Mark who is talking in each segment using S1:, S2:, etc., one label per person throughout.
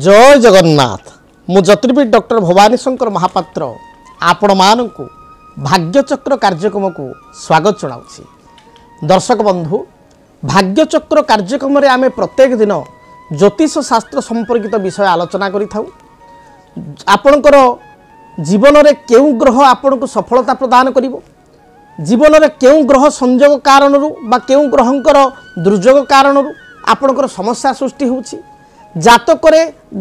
S1: जय जगन्नाथ मु ज्योतिर्विद डॉक्टर भवानी शंकर महापात्र आपण मानकु भाग्यचक्र कार्यक्रम को स्वागत जनाऊँगी। दर्शक बंधु भाग्यचक्र कार्यक्रम रे आमे प्रत्येक दिन ज्योतिष शास्त्र संपर्कित विषय आलोचना करिथाउ। आपणकर जीवन रे केउ ग्रह आपनको सफलता प्रदान करिवो, जीवन रे केउ ग्रह संयोग कारणरू बा केउ ग्रहंकर दुर्योग कारणरू आपणकर समस्या सृष्टि होउछि। जातक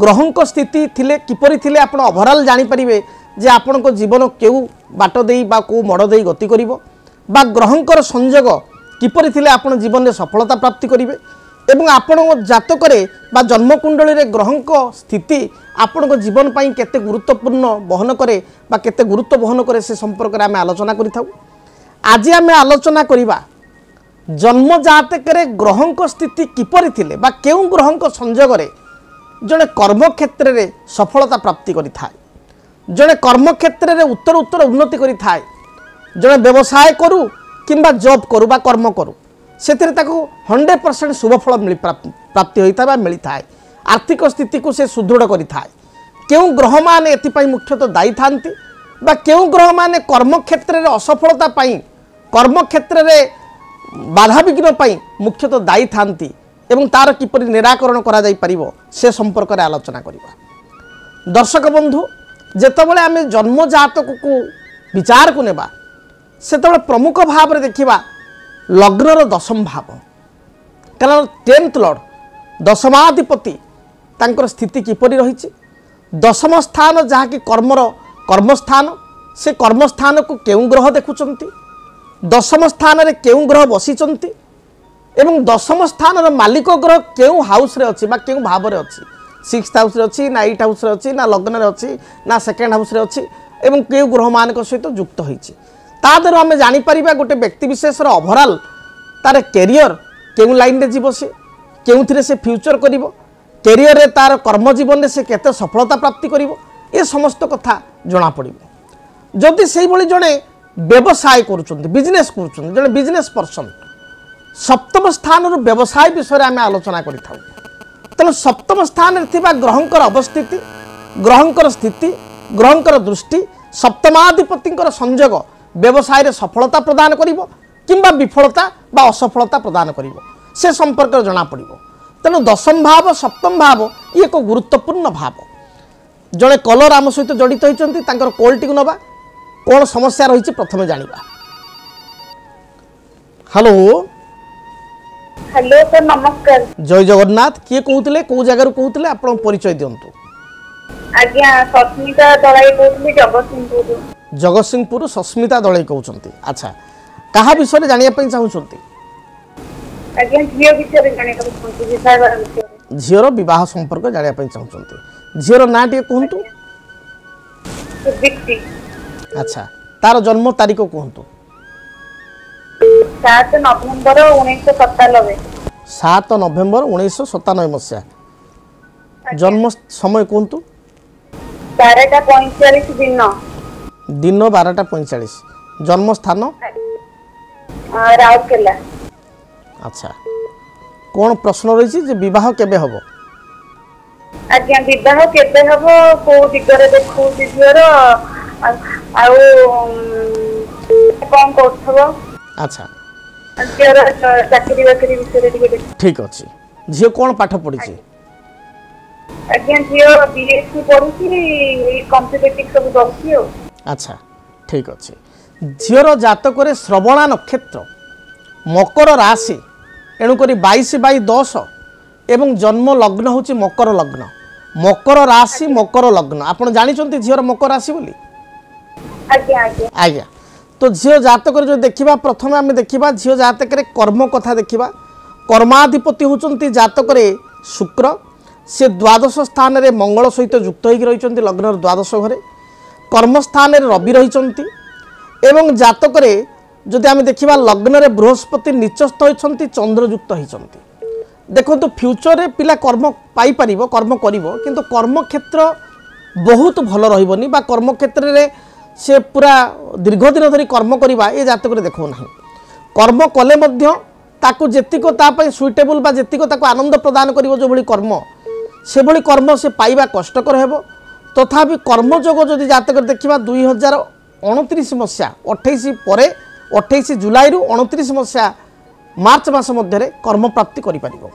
S1: ग्रहंक स्थिति थिले किपरि थिले आपण ओवरऑल जानि परिबे जे आपणको जीवन केउ बाट देई बा को मड़ देई गति करिवो बा ग्रहंकर संयोग किपरि थिले आपण जीवन में सफलता प्राप्ति करिवे एवं आपण जातक बा जन्मकुंडली रे ग्रहंक स्थिति आपण जीवन पाई केते गुरुत्वपूर्ण बहन करे बा केते गुरुत्व बहन करे से संपर्क रे आमे आलोचना करिथाउ। आज आमे आलोचना करिबा जन्म जातक रे ग्रहंक स्थिति किपरि थिले बा केउ ग्रहंक संयोग रे जड़े कर्म क्षेत्र रे सफलता प्राप्ति करि थाए, जड़े कर्म क्षेत्र रे उत्तर उत्तर उन्नति करि थाए, जड़े व्यवसाय करू किंबा जॉब करू बा कर्म करू सेतिरे ताको 100% शुभ फल मिली प्राप्ति होइता बा मिली थाए, आर्थिक स्थिति को से सुदृढ़ करि थाए। केउ ग्रह माने एति पई मुख्यतः दायी थांती बा केउ ग्रह माने कर्म क्षेत्र रे असफलता पई कर्म क्षेत्र रे बाधा विघ्न पई मुख्यतः दायी थांती एवं तार किपरि निराकरण करा जाई परिबो से संपर्क रे आलोचना करिबा। दर्शक बंधु जेतबेले आमे जन्म जातक को विचार को नेबा सेतबेले प्रमुख भाव रे देखिबा लग्नर दशम भाव, कारण 10th लॉर्ड दशमाधिपति तांकर स्थिति किपरि रहिछि। दशम स्थान जहा कि कर्मस्थान से कर्मस्थान को केउ ग्रह देखुचंती, दशम स्थान रे केउ ग्रह बसिचंती एवं दशम स्थान मालिक ग्रह केउ हाउस रे अछि बा केउ भाव रे अछि, 6th हाउस रे अछि ना 8th हाउस रे अछि ना लग्न रे अछि ना 2nd हाउस रे अछि एवं केउ ग्रह मानक सहित युक्त होइछि। ता दर हम जानि परिबा गोटे व्यक्ति विशेष रो ओवरऑल तार कैरियर केउ लाइन रे जीवो, से केउथिरे से फ्यूचर करिवो, कैरियर रे तार कर्म जीवन रे से केते सफलता प्राप्ति करिवो ए समस्त कथा जणा पड़िबो। जदि सेहि भली जणे व्यवसाय करूचंती बिजनेस करूचंती जणे बिजनेस पर्सन सप्तम स्थान व्यवसाय विषय आम आलोचना करिथाउ। तेणु सप्तम स्थान रे थिबा ग्रहंकर अवस्थिति ग्रहंकर स्थिति ग्रहंकर दृष्टि सप्तमाधिपतिंकर संयोग व्यवसाय रे सफलता प्रदान करिवो किंबा विफलता बा असफलता प्रदान करिवो से संपर्क जना पड़िवो। तेणु दशम भाव सप्तम भाव ये एक गुरुत्वपूर्ण भाव। जड़े कलर आम सहित जड़ित होइचंती तांकर कॉल टी नबा कौन समस्या रही प्रथम जानिबा। हेलो
S2: हेलो सर नमस्कार।
S1: जय जगन्नाथ किए कहते कौ जगार कहते आप परिचय दिंतु।
S2: आज्ञा सस्मिता दलाई कहते जगतसिंहपुर।
S1: जगतसिंहपुर सस्मिता दलाई कहते। अच्छा कहा विषय जानिया चाहूँगी?
S2: आज्ञा झियो विषय जानिया चाहूँगी।
S1: झीर विवाह संपर्क जानिया चाहूँगी। झीर ना टे कहतु।
S2: दीप्ति।
S1: अच्छा तार जन्म तारीख कहतु?
S2: 7 नवेम्बर 1997।
S1: 7 नवेम्बर 1997 मसीहा। जन्म समय कहतु?
S2: 12:45 दिन।
S1: दिन 12:45। जन्म स्थान?
S2: राउरकेला।
S1: अच्छा कौन प्रश्न रही जे विवाह केबे हबो?
S2: आज्ञा विवाह केबे हबो को दिगरे देखौ झियोर आउ कौन करथबो?
S1: अच्छा
S2: झियोर चाकरी बाकरी विषय रे
S1: ठीक अछि। झियो कौन पाठ पढ़ी छी?
S2: आज्ञा झियो बीएससी पढ़ुची कॉम्पिटिटिव सब दउची हो।
S1: अच्छा ठीक अछि। झियोर जातक रे श्रवणा नक्षत्र मकर राशि एणुक 22/10 एवं जन्म लग्न होची मकर लग्न। मकर राशि मकर लग्न आपण जानिचंती झियोर मकर राशि बोली?
S2: आज्ञा आज्ञा
S1: आज्ञा तो झियो जातक जो देखिबा प्रथम आम देखिबा झियो जातक रे कर्म कथा देखिबा। कर्माधिपति होचंती जातक रे शुक्र, से द्वादश स्थान रे मंगल सहित युक्त होई रहिचंती लग्नर द्वादश घरे। कर्म स्थान रे रवि रहिचंती एवं जातक रे जदि आम देखिबा लग्न रे बृहस्पति नीचस्थ होइचंती चंद्र युक्त होइचंती। देखो तो फ्यूचर रे पिला कर्म पाई परिबो कर्म करिवो किंतु कर्म क्षेत्र बहुत भल रहिबोनी बा कर्म क्षेत्र रे से पूरा दीर्घ दिन धरी कर्म करवा ये जातक देखो ना। कर्म कले मध्य ताकू जेतिक तापई सुइटेबल बा जेतिक ताकू आनंद प्रदान करिवो जो भली कर्म सेभली कर्म से पाइबा कष्टकर हेबो तथापि कर्मयोग जदि जातक देखा 2029 मसीहा 28 पर 28 जुलाई 29 मसीहा मार्च मास मध्य कर्म प्राप्ति करिपारिबो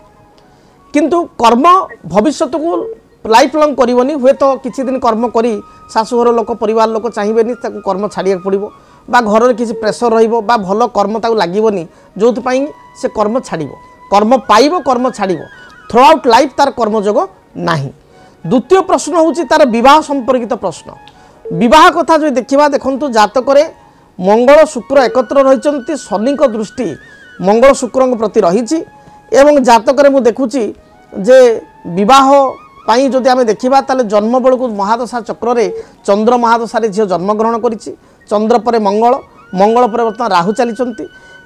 S1: किंतु कर्म भविष्य को लाइफ लंग करनी हुए तो किसी दिन कर्म करी शाशुघर लोक परिवार लोक चाहिए कर्म छाड़िया पड़ो बा घर किसी प्रेसर रहिबो बा भल कर्म ताकू लागोनी जो से कर्म छाड़िबो कर्म पाइबो कर्म छाड़िबो थ्रू आउट लाइफ तार कर्मयोग नाही। द्वितीय प्रश्न होची तार विवाह संपर्कित प्रश्न। विवाह कथा जो देखा देखु जातक मंगल शुक्र एकत्र रही शनि दृष्टि मंगल शुक्र प्रति रही एवं जातक मु देखुची जे विवाह पाई जदि आम देखा ताले जन्म बेलू महादशा चक्र रे चंद्र महादशा झील जन्मग्रहण करिछि चंद्र पर मंगल मंगल पर बर्तमान राहु चली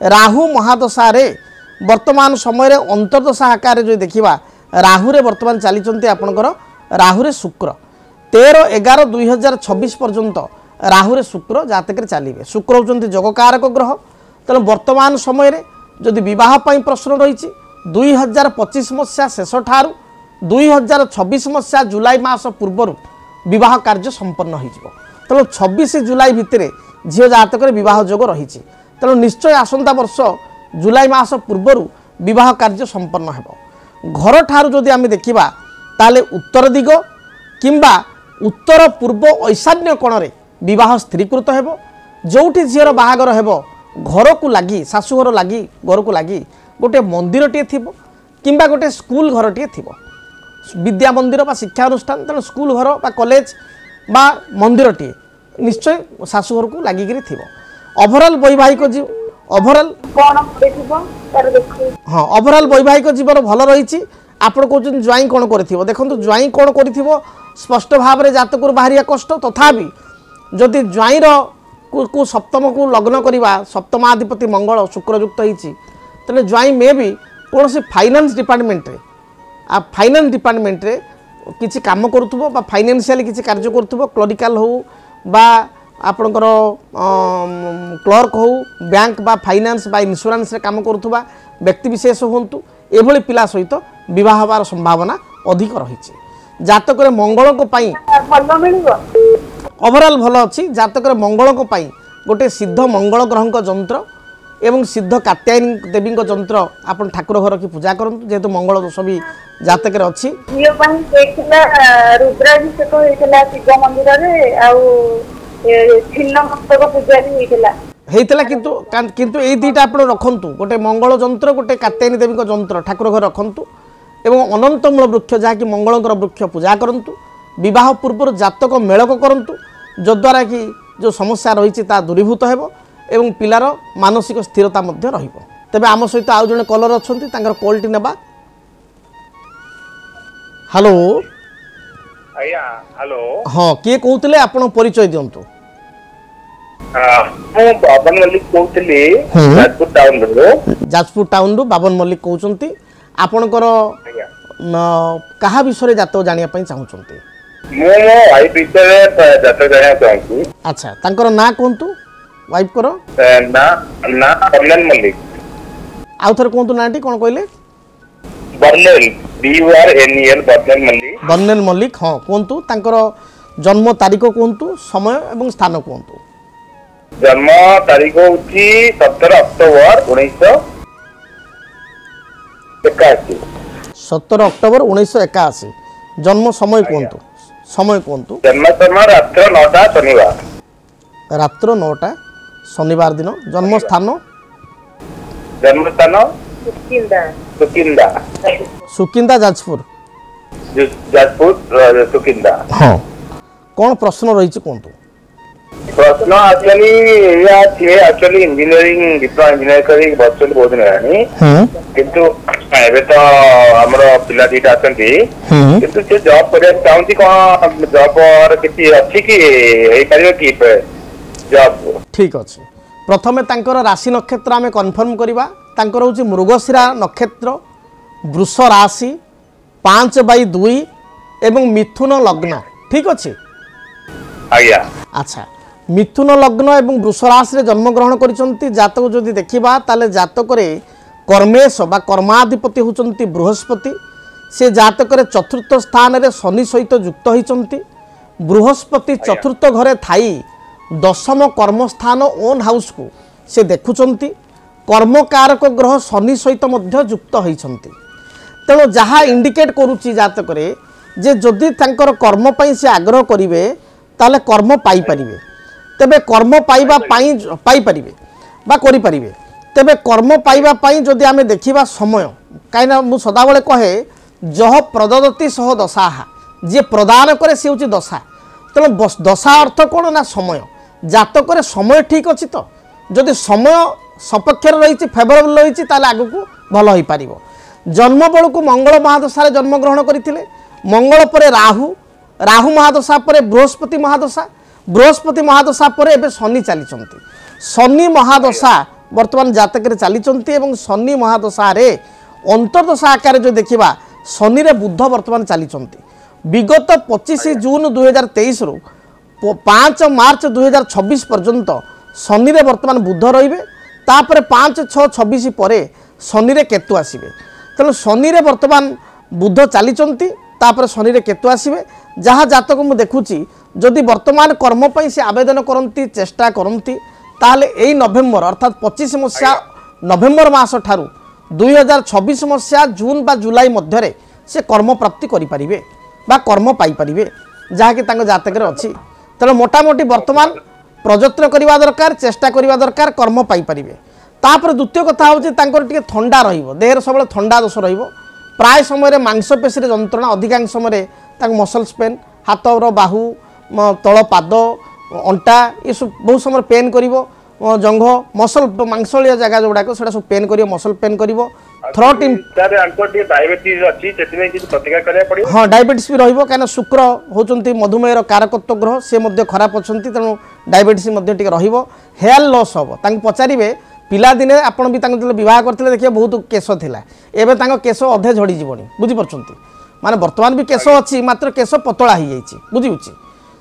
S1: राहु महादशा रे वर्तमान समय रे अंतर्दशा आकार जो देखा राहुरे वर्तमान चली आपणकर राहुरे शुक्र 13/11/2026 पर्यंत राहुरे शुक्र जातक चलिए शुक्र होउछन्ति जगकारक ग्रह तेणु वर्तमान समय रे जदि विवाह पाई प्रश्न रही 2025 मसीहा शेष ठारू 2026 मसीहा जुलाई मास पूर्वर विवाह कार्य संपन्न हो तेणु 26 जुलाई भितर झील जातक विवाह योग रही तेणु निश्चय आसंता वर्ष जुलाई मास पूर्वर विवाह कार्य संपन्न हो। घर ठारू जदि आम देखा ताले उत्तर दिग किंबा उत्तर पूर्व ईशान्य कोण रे विवाह स्थिरीकृत हो जोठी झीर बाहागर हेबो घर को लगी शाशुघर लगी घर को लगी गोटे मंदिर टे थी किंबा गोटे स्कूल घर टे थी विद्या मंदिर बा शिक्षा अनुष्ठान तेणु स्कूल घर बा कॉलेज बा मंदिर टे निश्चय शाशुघर को लगिकी थी। ओवरऑल वैवाहिक हाँ ओवरऑल वैवाहिक जीवन भल रही आपण कहते ज्वाई कौन कर देखो ज्वाई कौन कर स्पष्ट भाव में जातक बाहर कष्ट तथापि जदि ज्वाईर को सप्तम को लग्न करवा सप्तमाधिपति मंगल शुक्रयुक्त होती तेना ज्वाई मे भी कौन से फाइनान्स डिपार्टमेंट रे फाइनान्स डिपार्टमेंट रे किसी काम करुथुबो बा फाइनेंशियल किसी कार्य करुथुबो क्लरिकल हो बा आपणकर क्लर्क हो बैंक बा फाइनान्स बा इंश्योरेंस रे काम करुथुबा व्यक्ति विशेष होंतु एभली पिला सहित विवाह होबार संभावना अधिक रही जातक मंगल को पाई ओवरऑल भल अच्छी जातक मंगल को पाई गोटे सिद्ध मंगल ग्रह जंत्र एवं सिद्ध कात्यायनी देवी जंत्र आप ठाकुर घर की पूजा करूँ जेहेतु मंगल दोष भी जातक अच्छी
S2: रुद्राभिषेक होता शिव मंदिर
S1: होता किंतु ये दुईटा आप रखु गोटे मंगल जंत्र गोटे कात्यायनी देवी जंत्र ठाकुर घर रखु एवं अनंतमूल वृक्ष जहाँकि मंगलकर वृक्ष पूजा करूँ विवाह पूर्व जातक मेलक करूँ जद्वारा कि जो समस्या रही दूरीभूत हो एवं पिलार मानसिक स्थिरता तेबे आम सहित आउ जने कलर अच्छा कॉलटी नेबा। हेलो
S3: हेलो
S1: हाँ किए कहते आपण परिचय दिंतु
S3: बाबन मल्लिक कहते
S1: जाजपुर टाउन रु बाबन मल्लिक कहते आपणकर कहा विषय जातक जानिया चाहूँगी अच्छा तांकर ना कहतु वाइफ करो
S3: ना ना बर्नल मल्लिक
S1: आउ थर कहतु नाटी कौन कहले
S3: बर्नल BURNEL बर्नल मल्लिक
S1: बर्नल मल्लिक हाँ कहतु तांकर जन्म तारीख कहतु समय एवं स्थान कहतु
S3: जन्म तारीख होची 17 अक्टोबर 1981
S1: 17 अक्टोबर 1981 जन्म समय कहतु
S3: जन्म समय रात्र 9टा शनिवार
S1: रात्र 9टा शनिवार दिन जन्म स्थान सुकिंदा जाजपुर
S3: सुकिंदा
S1: हाँ कौन प्रश्न रही कहतु
S3: प्रश्न एक्चुअली इंजीनियरिंग डिप्लोमा इंजीनियर करी बच्चों बहुत दिन है किंतु एबे तो हमरो पिला दीटा आछंती किंतु से जॉब करे चाहूंती कोन जॉब और किछि अछि कि एई परियो कि जॉब
S1: ठीक अछि प्रथमे तांकर राशि नक्षत्र आमे कन्फर्म करिबा तांकर होची मृगशिरा नक्षत्र वृष राशि 5/2 एवं मिथुन लग्न ठीक अछि
S3: आज्ञा
S1: अच्छा मिथुन लग्न एवं वृष राशि रे जन्म ग्रहण करिसंती जातक जदि देखिबा ताले जातक रे कर्मेश बा कर्माधिपति होचंती बृहस्पति से जातक चतुर्थ स्थान रे शनि सहित युक्त होती बृहस्पति चतुर्थ घरे थाई दशम कर्मस्थान ओन हाउस को से देखुंट कर्मकारक ग्रह शनि सहित युक्त होती तेणु जहाँ इंडिकेट करुच्ची जातक जे जदि तांकर कर्म पाई से आग्रह करेंगे ताले कर्म पाइपर तेबे कर्म पाइबा पाइपर बा करें तेबे कर्म पाइबा जदि आम देखा समय कहीं मु सदाबले कहे जह प्रददति सह दशा जी प्रदान करे सी हूँ दशा तेणु दशा अर्थ कौन ना समय जातक समय ठीक अच्छी तो जदि समय सपक्ष रही फेवरेबल रही आग को भल हो पार जन्म बेलू को मंगल महादशा जन्म ग्रहण करते मंगल पर राहु राहु महादशा पर बृहस्पति महादशा पर एबे शनि चली शनि महादशा वर्तमान जातक चली शनि महादशा रे अंतर्दशा आकार जो देखा शनि रे बुध वर्तमान चली विगत 25 जून 2023 रु 5 मार्च 2026 पर्यंत शनि रे वर्तमान बुध रहिबे तापर 5-6-26 पर शनि रे केतु आसीबे तेणु शनि रे वर्तमान बुध चली तापर शनि रे केतु आसीबे जहाँ जातक मु देखुची जदि वर्तमान कर्म पाई से आवेदन करती चेष्टा करती ताहले एई नवेम्बर अर्थात 25 मसीहा नवेम्बर मास ठारू 2026 मसीहा जून बा जुलाई मध्य से कर्म प्राप्ति करें बा कर्म पाइपर जहाँकि जातक अच्छी तेणु मोटामोटी वर्तमान प्रयत्न करवा दरकार चेष्टा करवा दरकार कर्म पाइपर तापर द्वितीय कथा हूँ टे थंडा रेहर सब थंडा दोष प्राय समय मांसपेशी जंत्रणा अधिकांश समय मसल्स पेन हाथर बाहु तल पाद अंटा ये सब बहुत समय पेन कर जंघ मसल मांसलिया जगह जोड़ाक सब पेन कर मसल पेन कर थ्रोट हाँ डायबिटीज भी रही शुक्र होती मधुमेह कारकत्व ग्रह से खराब अच्छा तेणु डायबिटीज हेयर लॉस हम पचारे पिलादिने आपण भी बह करते देखिए बहुत केश थिला एवं केश अधे झड़ी जीवनी बुझीपार माने वर्तमान भी केश अच्छी मात्र केश पतला हो जाइए बुझीपुची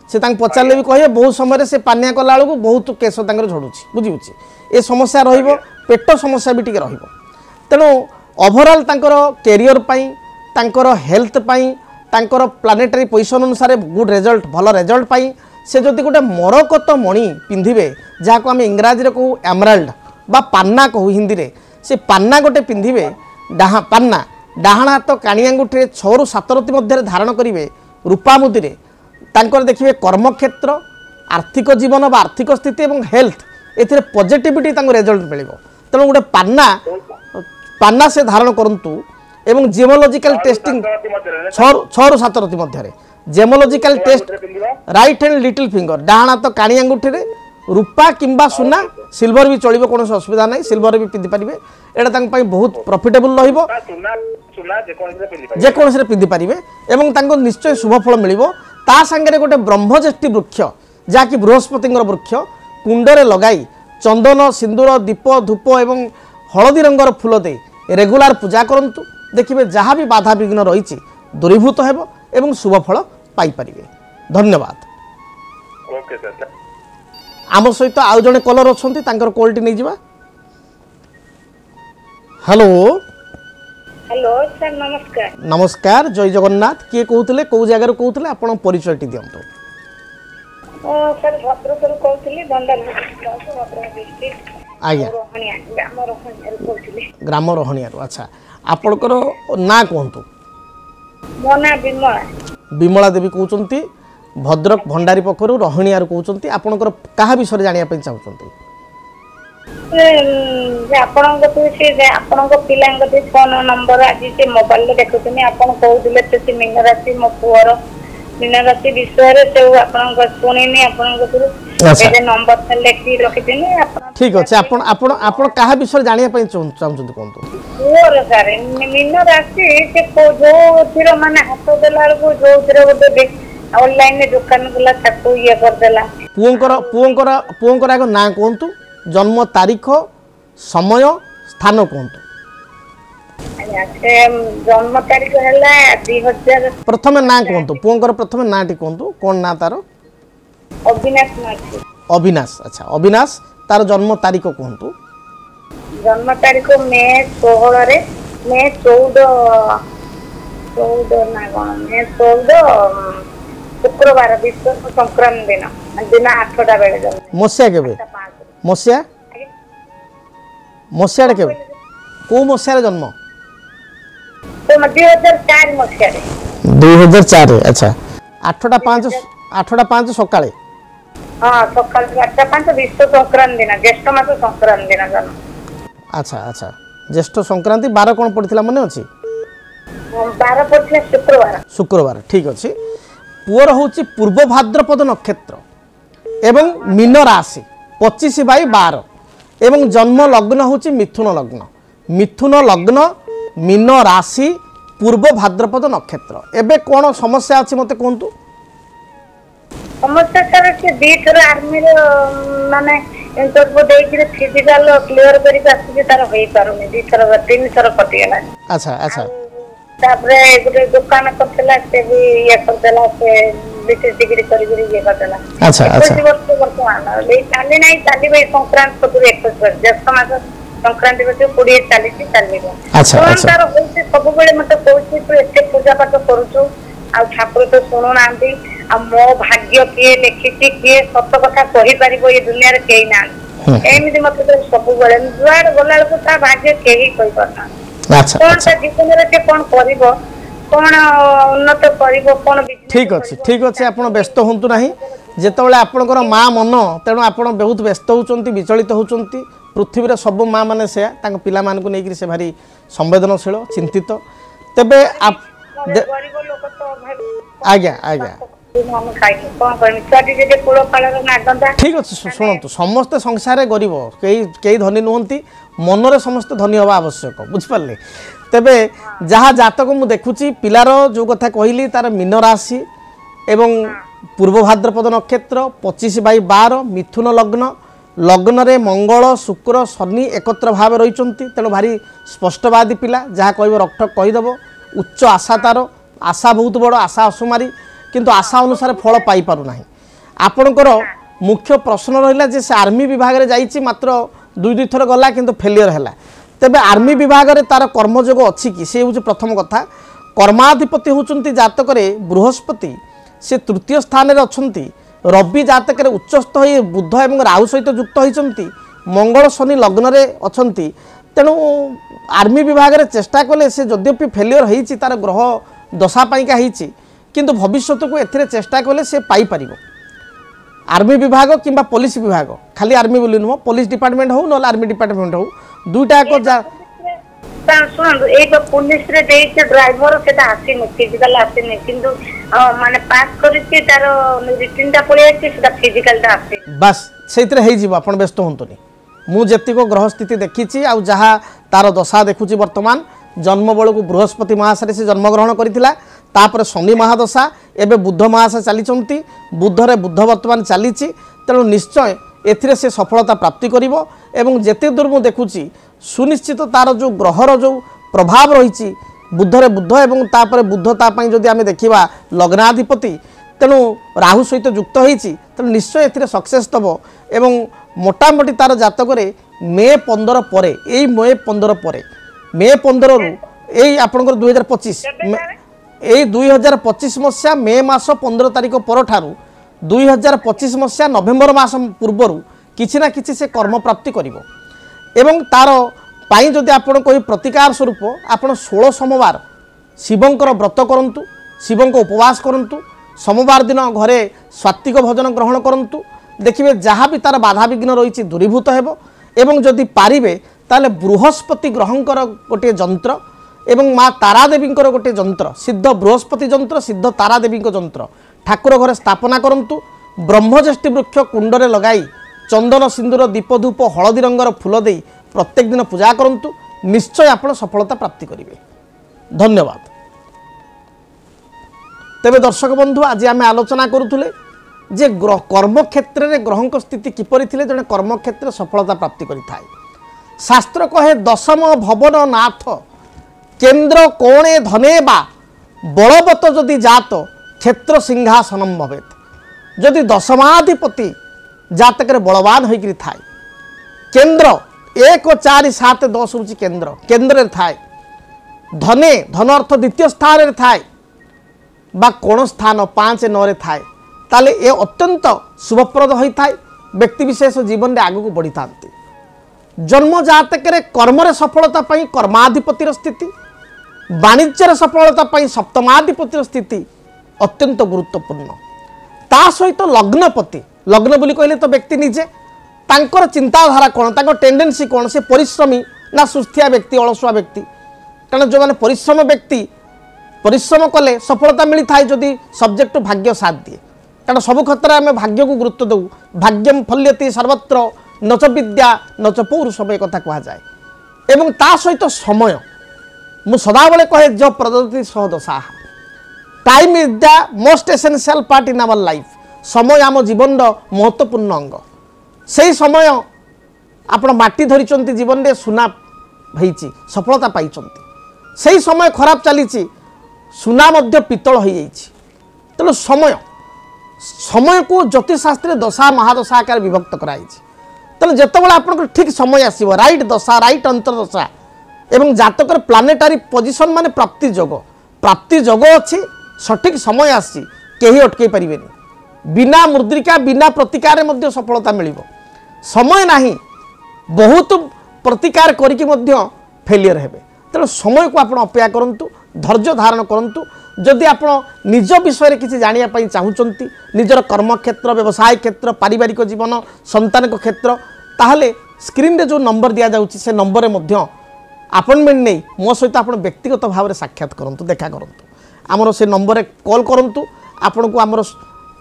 S1: से पचारे भी कहे बहुत समय से पानिया कला बेलू बहुत केश झड़ुची बुझीपुची ये समस्या पेट समस्या भी टी तेणु ओभरऑल कैरियर तांकर हेल्थ तांकर प्लानेटरी पोजिशन अनुसार गुड रिजल्ट भल रिजल्ट पाई से जदि गोटे मरकत मणि पिंधिबे जहाँ आम इंग्राजी कहू एमराल्ड बा पान्ना कहू हिंदी रे से पान्ना गोटे पिंधिबे पान्ना डाहाण हाथ काणी आंगुठी 6 ରୁ 7 रति मध्य धारण करेंगे रूपा मुदी तांकर देखिए कर्मक्षेत्र आर्थिक जीवन बा आर्थिक स्थिति और हेल्थ ए पॉजिटिविटी रिजल्ट मिल तेणु गोटे पान्ना से धारण करूँ एवं जेमोलॉजिकल टेस्टिंग 6 ରୁ 7 रति मध्य gemological test right hand little finger डाहाण हाथ काणी आंगुठी रूपा किंबा सुना सिल्वर भी चलो कौन असुविधा ना सिल्वर भी पिंधि पारे यहाँ बहुत प्रॉफिटेबल जेकोसी पिंधि पारे और निश्चय शुभफल मिल सांगे गोटे ब्रह्मज्येष्ठी वृक्ष जहाँकि बृहस्पति वृक्ष कुंडरे लगाई चंदन सिंदूर दीप धूप एवं हलदी रंगर फूल दे रेगुलार पूजा करंतु देखिए जहाँ भी बाधा विघ्न रही दूरीभूत हो शुभफल पाइपर धन्यवाद। आम सहित आउ जड़े कलर अच्छा कॉलटी नहीं जावा। हेलो
S2: हेलो सर नमस्कार।
S1: नमस्कार जय जगन्नाथ किए कहते कौ जगार कहते आप परिचय टी दिंतु।
S2: सर भद्रक कहते
S1: आज्ञा ग्राम रोहणिया। अच्छा आपणकर ना कहतु।
S2: मो ना विमला
S1: विमला देवी कहते भद्रक भंडारी पक्षर रोहणियार कहते आपणकर क्या विषय जानापी चाहते
S2: फोन नंबर आज से मोबाइल देखुनी आप कहते मीन राशि मो पुअर मीन राशि विषय से शुणी आप नंबर लिखी रखी
S1: ठीक अच्छे आप क्या विषय जानापी चाहते कहतु
S2: पुअर सर मीन राशि जो माने हाथ देला जो गोटे ऑनलाइन दुकान गला ताको ये कर देला
S1: पुओंकर आग ना कहतु जन्म तारीख समय स्थान कहतु।
S2: जन्म तारीख है 2000
S1: प्रथम ना कहतु पुओंकर प्रथम ना टी कहतु कौन ना तार
S2: अविनाश माछी
S1: अविनाश। अच्छा अविनाश तार जन्म तारीख कहतु
S2: जन्म तारीख मे 16 रे मे 14 14 ନା କଣ ମେ 14 शुक्रवार विश्व संक्रांति दिन दिन 8टा बेले जन्म
S1: मसिया केबे मसिया मसिया केबे को मसिया रे जन्म
S2: तो 2004 मसिया रे
S1: 2004 अच्छा 8टा 5 सकाळे
S2: हां सकाळ 8टा 5 विश्व संक्रांति दिन ज्येष्ठ मास संक्रांति दिन जन्म
S1: अच्छा अच्छा ज्येष्ठ संक्रांति 12 कोन पड़थिला मने अछि
S2: 12 पड़थिला शुक्रवार
S1: ठीक अछि पुअर होची पूर्व भाद्रपद नक्षत्र एवं मीन राशि 25/12 एवं जन्म लग्न होची मिथुन लग्न मीन राशि पूर्व भाद्रपद नक्षत्र एबे कोन समस्या अछि मते कोंतु
S2: समस्या सर के दी थर आर्मी रे माने इंटरव्यू देई कि फिजिकल क्लियर करी आसी तार होई पारुनी दी थर 3 थर कटि गेला
S1: अच्छा अच्छा
S2: तापरे गुटे दुकान करथला से भी ये करथला से विशेष डिग्री करी ये करथला
S1: अच्छा अच्छा
S2: वर्तमान ले चाली नहीं चाली भाई संक्रांति को 21 वर्ष ज्येष्ठ मास संक्रांति को 20 40 चालीबो
S1: अच्छा अच्छा
S2: तार होते सब बेले मते कहूची तू एते पूजा पाठ करूछु आ ठाकुर तो सुनु नांती आ मो भाग्य के लिखिति के सत्य कथा कहि परिबो ये दुनिया रे केही ना एमिति मते तो सब बेले जुआर गलाल को ता भाग्य केही कहि परना
S1: अच्छा
S2: कोन सा जीवन रे के कोन करिवो कोन उन्नत करिवो कोन
S1: ठीक अछि आपण व्यस्त होंतु नाही जेतबेले आपणकर मां मन तेणु आपण बहुत व्यस्त होचंती विचलित होचंती पृथ्वी रे सब मां माने से तांग पिला मान को नेकरी से भारी संवेदनशील चिंतित तबे आप
S2: गरीब लोक तो
S1: आज्ञा आज्ञा ठीक अच्छे शुणु समस्ते संसार गरीब कई धनी नुहति मनरे समस्त धनी हवा आवश्यक बुझिपारे तेबे जहाँ जातक मु देखुची पिलार जो कथा कहली तार मीन राशि एवं पूर्व भाद्रपद नक्षत्र 25/12 मिथुन लग्न लग्न रे मंगल शुक्र शनि एकत्र भाव रही तेणु भारी स्पष्टवादी पिला जहाँ कह रक्त कहीदेव उच्च आशा तार आशा बहुत बड़ आशा असुमारी किंतु आशा अनुसार फल पाई पारु नाही आपणकर मुख्य प्रश्न रहिला जे से आर्मी विभाग रे जाईची मात्र 2 थर गला किंतु फेलियर हैला तेबे आर्मी विभाग रे तार कर्मयोग अछि कि से होची प्रथम कथा कर्माधिपति होचंती जातक रे बृहस्पति से तृतीय स्थान रे अछंती रवि जातक रे उच्चस्थ होई बुध एवं राहु सहित युक्त होइचंती मंगल शनि लग्न रे अछंती तेणु आर्मी विभाग रे चेष्टा कले से यद्यपि फेलियर होईची तार ग्रह दशा पाइका होईची किंतु भविष्य को एथिरे चेष्टा कले से पाई परिबो आर्मी विभाग किंबा पुलिस विभाग खाली आर्मी बोली नुह पुलिस डिपार्टमेंट हो न आर्मी डिपार्टमेंट हो दुईटा को जा
S2: सुन एक पुलिस रे देई के ड्राइवर सेटा आसीनी फिजिकल आसीनी किंतु माने पास करिछि तार रिटन ता पळे अछि सेटा फिजिकल ता आसी
S1: बस सेइतरे हेइ जीव आपण व्यस्त होंतुनी मु जेतिको ग्रह स्थिति देखिछि आ जहा तार दशा देखुछि वर्तमान जन्म बेलू बृहस्पति महाशय से जन्मग्रहण करथिला तापर शनि महादशा एबे बुध महाशय चली बुधरे बुध वर्तमान चली तेणु निश्चय एथिरे से सफलता प्राप्ति करिवो एवं जेते दूर मु देखुछि सुनिश्चित तार जो ग्रहर जो प्रभाव रही बुधरे बुध एवं तापर बुध तापाई जदि आमे देखिबा लग्नाधिपति तेणु राहु सहित युक्त होईछि तेणु निश्चय एथिरे सक्सेस दबो एवं मोटामोटी तार जातक रे मे 15 परे एई मे 15 परे मे 15 रु एई आपनकर 2025 एई 2025 मसिया मे मास 15 तारिख पर ठारू 2025 मसिया नवेम्बर मास पूर्वरु किछि ना किछि से कर्म प्राप्ति करिवो एवं तार पाई जदि आपण कोई प्रतिकार स्वरूप आपण 16 सोमवार शिवंकर व्रत करंतु शिवंक उपवास करंतु सोमवार दिन घरे सात्विक भोजन ग्रहण करंतु देखिबे जहाँ भी तार बाधा विघ्न रही दूरीभूत हेबो एवं जदि पारिबे ताले बृहस्पति ग्रहंकर गोटे जंत्र एवं माँ तारादेवींकर गोटे जंत्र सिद्ध बृहस्पति जंत्र सिद्ध तारादेवी जंत्र ठाकुर घरे स्थापना करंतु ब्रह्मज्येष्ठी वृक्ष कुंडरे लगाई चंदन सिंदूर दीप धूप हलदी रंगर फूल दे प्रत्येक दिन पूजा करंतु निश्चय आपण सफलता प्राप्ति करिवे। धन्यवाद। तेबे दर्शक बंधु आज आम आलोचना करुले जे कर्म क्षेत्र में ग्रह स्थिति किपरि थिले जने कर्म क्षेत्र सफलता प्राप्ति करिथाय। शास्त्र कहे दशम भवन नाथ केन्द्र कोणे धने बा बलवत जदि जात क्षेत्र सिंहासनम भवेत। जदि दशमाधिपति जातक बलवान होइकरि थाए केन्द्र 1 4 7 10 होची केन्द्र केन्द्र थाए धने धन अर्थ द्वितीय स्थान रे थाए बा कोन स्थान 5-9 रे थाए ताले ए अत्यंत शुभप्रद होई थाए व्यक्ति विशेष जीवन रे आगु को बढ़ी थांती जन्म जातक रे कर्म रे सफलता पई कर्माधिपतिर स्थिति वाणिज्य रे सफलता पई सप्तमाधिपतिर स्थिति अत्यंत गुरुत्वपूर्ण ता सहित लग्नपति लग्न बोली कहले तो व्यक्ति निजे तांकर चिंताधारा कौन तांकर टेंडेंसी कौन से परिश्रमी ना सुस्थिया व्यक्ति अलसुआ व्यक्ति कारण जो माने परिश्रम व्यक्ति परिश्रम कले सफलता मिली थाए जदि सब्जेक्ट भाग्य साथ दिए कारण सब क्षेत्र में भाग्य को गुरुत्व दऊ भाग्यम फल्यति सर्वत्र नच विद्या नच पौरुषम कथा कह जाए एवं ता सहित समय मु सदाबले कहे जो प्रदत्ति सह दशा time is the most essential part in our life समय आम जीवन महत्वपूर्ण अंग से समय आपण माटी धरी जीवन में सुना होती सफलता पाई से समय खराब चली सुना मध्य पितल हो तेणु समय समय को ज्योतिषशास्त्र दशा महादशा आकार विभक्त कराई तेणु जितेबाला आप ठीक समय आसो राइट दशा राइट अंतरदशा एवं जातक प्लानेटारी पोजिशन माने प्राप्ति जोग अच्छी सठिक समय आसी कहीं अटकई पारे बिना मुद्रिका बिना प्रतिकार मध्य सफलता मिल समय नहीं बहुत प्रतिकार करके मध्य फेलियर हेबे तेणु समय को आप अपेक्षा करूँ धैर्य धारण करूँ जदि आप निज विषय किसी जानापी चाहूँगी निजर कर्मक्षेत्र व्यवसाय क्षेत्र पारिवारिक जीवन संतान क्षेत्र ताहले स्क्रीन रे जो नंबर दि जाऊँगी से नंबर में अपॉइंटमेंट नहीं मो सहित आप व्यक्तिगत भाव में साक्षात करूँ देखा करूँ आमर से नंबर कॉल करूँ आपन को आमर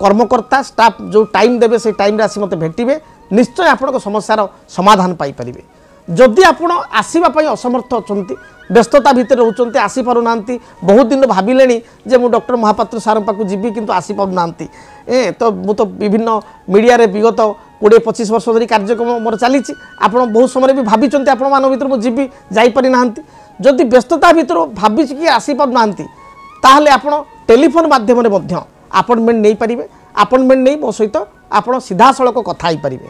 S1: कर्मकर्ता स्टाफ जो टाइम देवे से टाइम आसी मत भेटे निश्चय आपण समस्यार समाधान पाइपर जदि आपण आसवाई असमर्थ अच्छा व्यस्तता भितर रोचे आसीपार ना बहुत दिन भाविले जे मु डॉक्टर महापात्र सार पाक जीवी किंतु आसीपार ना तो मु तो विभिन्न मीडिया रे विगत 20-25 वर्ष धरी कार्यक्रम मोर चली आपण बहुत समय भी भाभी आपण मान भर मुझी जापारी ना जदि व्यस्तता भितर भावी कि आसीपार ना ताहले आपण टेलीफोन माध्यम अपॉइंटमेंट नहीं पारे अपॉइंटमेंट नहीं मो सहित आप सीधा सड़क कथा पारे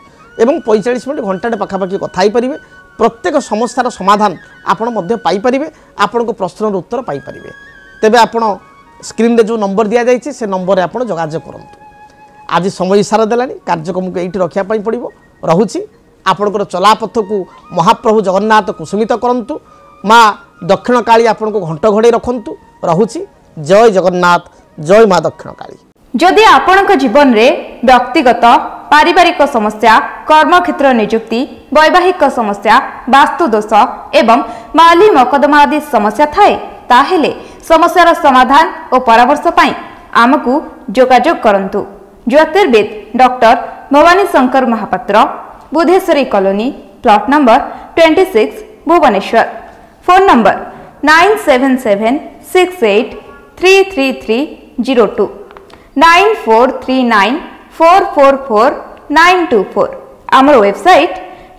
S1: एवं 45 मिनट घंटे पखापाखि कथा पारे प्रत्येक समस्यार समाधान आपण पाइपर आपण को प्रश्नर उत्तर पाइपर तेबे आपण स्क्रीन रे जो नंबर दि जाइए से नंबर रे आपण जोगाजोग करूँ आज समय इशारा देलानी कार्यक्रम को ये रखापी पड़ो रोची आपणकर चलापथ को महाप्रभु जगन्नाथ कुसुमित करूँ माँ दक्षिण काली आपण को घंट घोड़े रखु रोची जय जगन्नाथ जय माँ दक्षिण काली
S4: जदि आपणक जीवन रे व्यक्तिगत पारिवारिक समस्या कर्मक्षेत्र नियुक्ति वैवाहिक समस्या वास्तु दोष एवं माली मकदमा आदि समस्या थाए ताहेले समस्यार समाधान और परामर्श पाई आमकु जोगाजोग करंतु ज्योतिर्विद doctor Bhavani Shankar Mahapatra Budheswari colony plot number 26 Bhubaneswar phone number 9776833302 9439444924 आमर वेबसाइट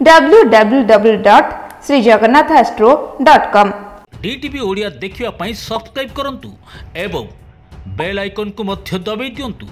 S4: www.srijagannathastro.com
S5: डीटीवी ओडिया देखिवा पई सब्सक्राइब करंतु एवं बेल आइकन को मध्य दबाई दियंतु।